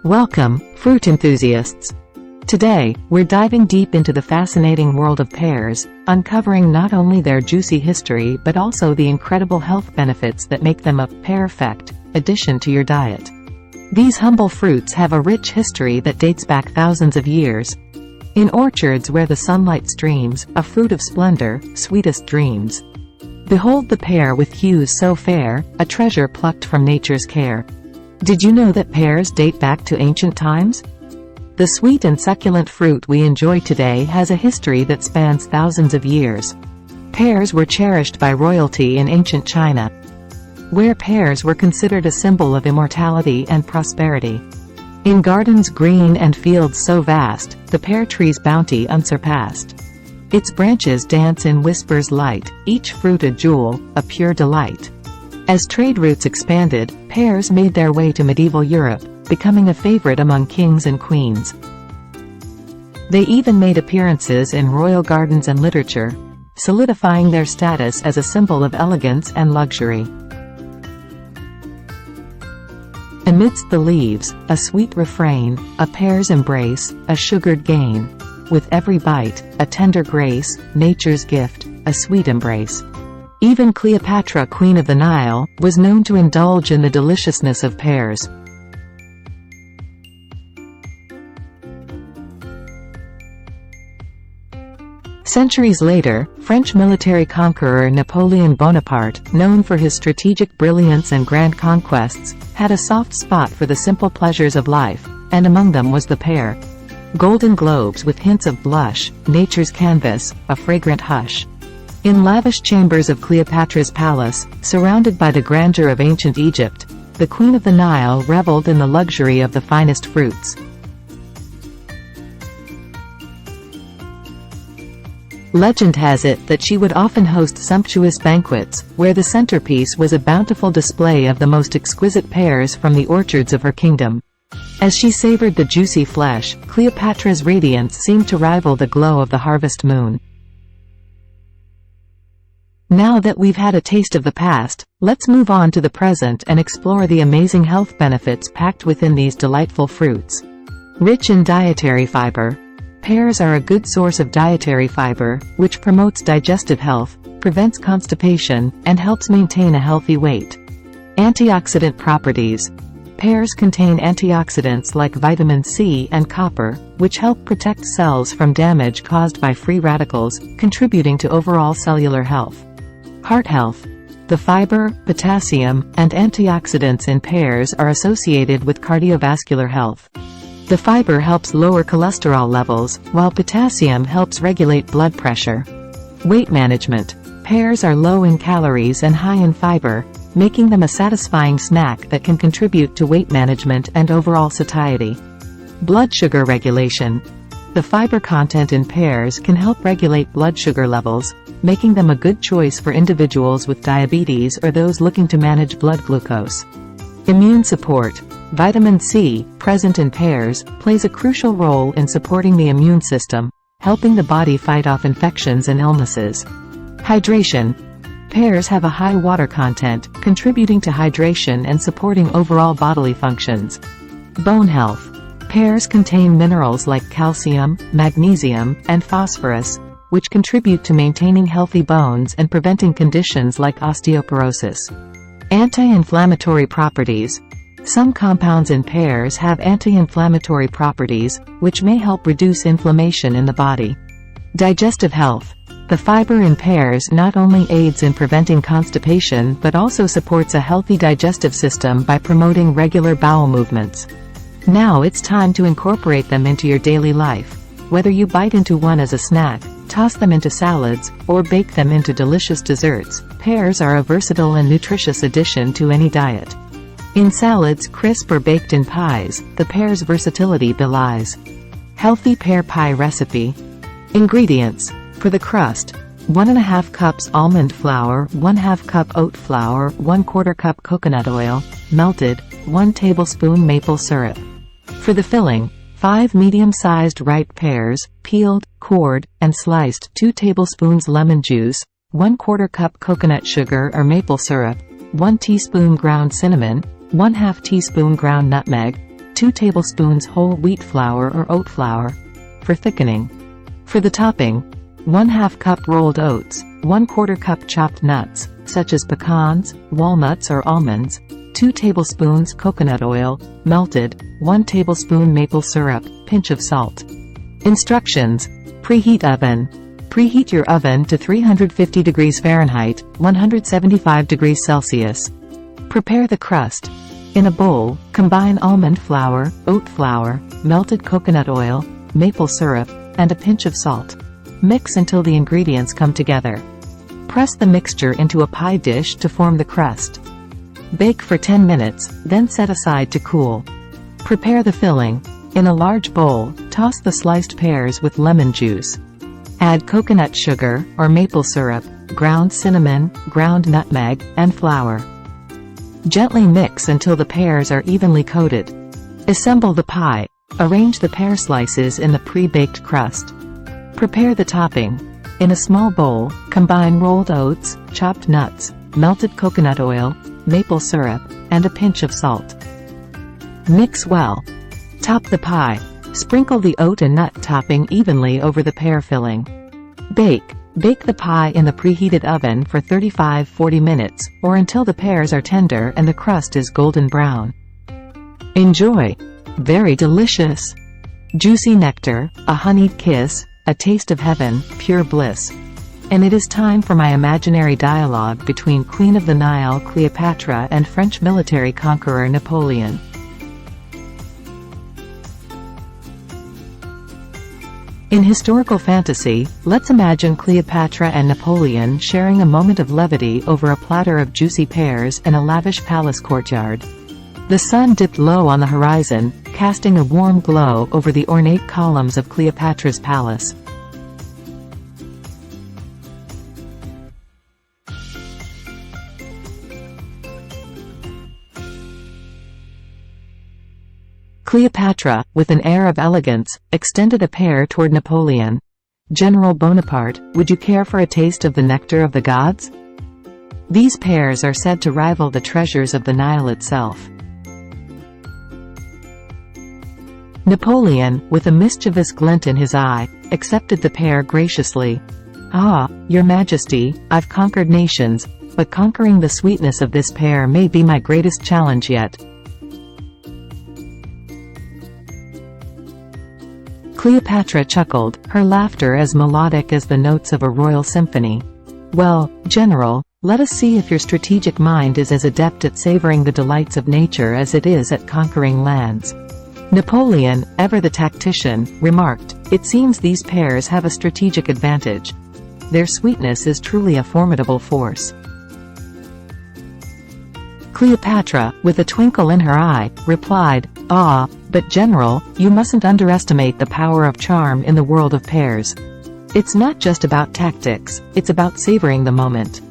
Welcome, fruit enthusiasts! Today, we're diving deep into the fascinating world of pears, uncovering not only their juicy history but also the incredible health benefits that make them a perfect addition to your diet. These humble fruits have a rich history that dates back thousands of years. In orchards where the sunlight streams, a fruit of splendor, sweetest dreams. Behold the pear with hues so fair, a treasure plucked from nature's care. Did you know that pears date back to ancient times? The sweet and succulent fruit we enjoy today has a history that spans thousands of years. Pears were cherished by royalty in ancient China, where pears were considered a symbol of immortality and prosperity. In gardens green and fields so vast, the pear tree's bounty unsurpassed. Its branches dance in whispers light, each fruit a jewel, a pure delight. As trade routes expanded, pears made their way to medieval Europe, becoming a favorite among kings and queens. They even made appearances in royal gardens and literature, solidifying their status as a symbol of elegance and luxury. Amidst the leaves, a sweet refrain, a pear's embrace, a sugared gain. With every bite, a tender grace, nature's gift, a sweet embrace. Even Cleopatra, Queen of the Nile, was known to indulge in the deliciousness of pears. Centuries later, French military conqueror Napoleon Bonaparte, known for his strategic brilliance and grand conquests, had a soft spot for the simple pleasures of life, and among them was the pear. Golden globes with hints of blush, nature's canvas, a fragrant hush. In lavish chambers of Cleopatra's palace, surrounded by the grandeur of ancient Egypt, the Queen of the Nile reveled in the luxury of the finest fruits. Legend has it that she would often host sumptuous banquets, where the centerpiece was a bountiful display of the most exquisite pears from the orchards of her kingdom. As she savored the juicy flesh, Cleopatra's radiance seemed to rival the glow of the harvest moon. Now that we've had a taste of the past, let's move on to the present and explore the amazing health benefits packed within these delightful fruits. Rich in dietary fiber. Pears are a good source of dietary fiber, which promotes digestive health, prevents constipation, and helps maintain a healthy weight. Antioxidant properties. Pears contain antioxidants like vitamin C and copper, which help protect cells from damage caused by free radicals, contributing to overall cellular health. Heart health. The fiber, potassium, and antioxidants in pears are associated with cardiovascular health. The fiber helps lower cholesterol levels, while potassium helps regulate blood pressure. Weight management. Pears are low in calories and high in fiber, making them a satisfying snack that can contribute to weight management and overall satiety. Blood sugar regulation. The fiber content in pears can help regulate blood sugar levels, making them a good choice for individuals with diabetes or those looking to manage blood glucose. Immune support. Vitamin C, present in pears, plays a crucial role in supporting the immune system, helping the body fight off infections and illnesses. Hydration. Pears have a high water content, contributing to hydration and supporting overall bodily functions. Bone health. Pears contain minerals like calcium, magnesium, and phosphorus, which contribute to maintaining healthy bones and preventing conditions like osteoporosis. Anti-inflammatory properties. Some compounds in pears have anti-inflammatory properties, which may help reduce inflammation in the body. Digestive health. The fiber in pears not only aids in preventing constipation but also supports a healthy digestive system by promoting regular bowel movements. Now it's time to incorporate them into your daily life. Whether you bite into one as a snack, toss them into salads, or bake them into delicious desserts, pears are a versatile and nutritious addition to any diet. In salads, crisp or baked in pies, the pear's versatility belies. Healthy pear pie recipe. Ingredients. For the crust, 1½ cups almond flour, 1/2 cup oat flour, 1/4 cup coconut oil, melted, 1 tablespoon maple syrup. For the filling, 5 medium-sized ripe pears, peeled, cored, and sliced, 2 tablespoons lemon juice, 1/4 cup coconut sugar or maple syrup, 1 teaspoon ground cinnamon, 1/2 teaspoon ground nutmeg, 2 tablespoons whole wheat flour or oat flour for thickening. For the topping, 1/2 cup rolled oats, 1/4 cup chopped nuts, such as pecans, walnuts or almonds, 2 tablespoons coconut oil, melted, 1 tablespoon maple syrup, pinch of salt. Instructions. Preheat oven. Preheat your oven to 350 degrees Fahrenheit, 175 degrees Celsius. Prepare the crust. In a bowl, combine almond flour, oat flour, melted coconut oil, maple syrup, and a pinch of salt. Mix until the ingredients come together. Press the mixture into a pie dish to form the crust. Bake for 10 minutes, then set aside to cool. Prepare the filling. In a large bowl, toss the sliced pears with lemon juice. Add coconut sugar, or maple syrup, ground cinnamon, ground nutmeg, and flour. Gently mix until the pears are evenly coated. Assemble the pie. Arrange the pear slices in the pre-baked crust. Prepare the topping. In a small bowl, combine rolled oats, chopped nuts, melted coconut oil, maple syrup, and a pinch of salt. Mix well. Top the pie. Sprinkle the oat and nut topping evenly over the pear filling. Bake. Bake the pie in the preheated oven for 35–40 minutes, or until the pears are tender and the crust is golden brown. Enjoy! Very delicious! Juicy nectar, a honeyed kiss, a taste of heaven, pure bliss. And it is time for my imaginary dialogue between Queen of the Nile Cleopatra and French military conqueror Napoleon. In historical fantasy, let's imagine Cleopatra and Napoleon sharing a moment of levity over a platter of juicy pears in a lavish palace courtyard. The sun dipped low on the horizon, casting a warm glow over the ornate columns of Cleopatra's palace. Cleopatra, with an air of elegance, extended a pear toward Napoleon. "General Bonaparte, would you care for a taste of the nectar of the gods?" These pears are said to rival the treasures of the Nile itself. Napoleon, with a mischievous glint in his eye, accepted the pear graciously. "Ah, Your Majesty, I've conquered nations, but conquering the sweetness of this pear may be my greatest challenge yet." Cleopatra chuckled, her laughter as melodic as the notes of a royal symphony. "Well, General, let us see if your strategic mind is as adept at savoring the delights of nature as it is at conquering lands." Napoleon, ever the tactician, remarked, "It seems these pears have a strategic advantage. Their sweetness is truly a formidable force." Cleopatra, with a twinkle in her eye, replied, "Ah, but General, you mustn't underestimate the power of charm in the world of pears. It's not just about tactics, it's about savoring the moment."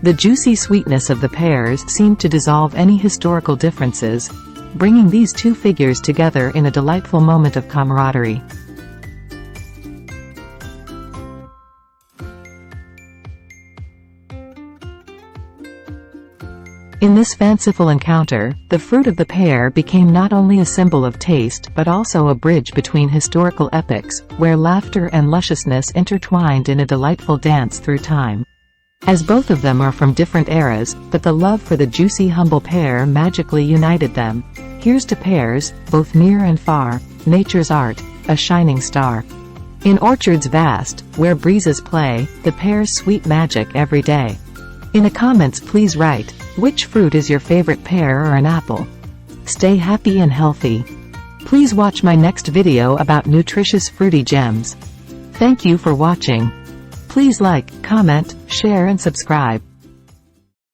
The juicy sweetness of the pears seemed to dissolve any historical differences, bringing these two figures together in a delightful moment of camaraderie. In this fanciful encounter, the fruit of the pear became not only a symbol of taste but also a bridge between historical epochs, where laughter and lusciousness intertwined in a delightful dance through time. As both of them are from different eras, but the love for the juicy humble pear magically united them. Here's to pears, both near and far, nature's art, a shining star. In orchards vast, where breezes play, the pear's sweet magic every day. In the comments please write, which fruit is your favorite, pear or an apple? Stay happy and healthy. Please watch my next video about nutritious fruity gems. Thank you for watching. Please like, comment, share and subscribe.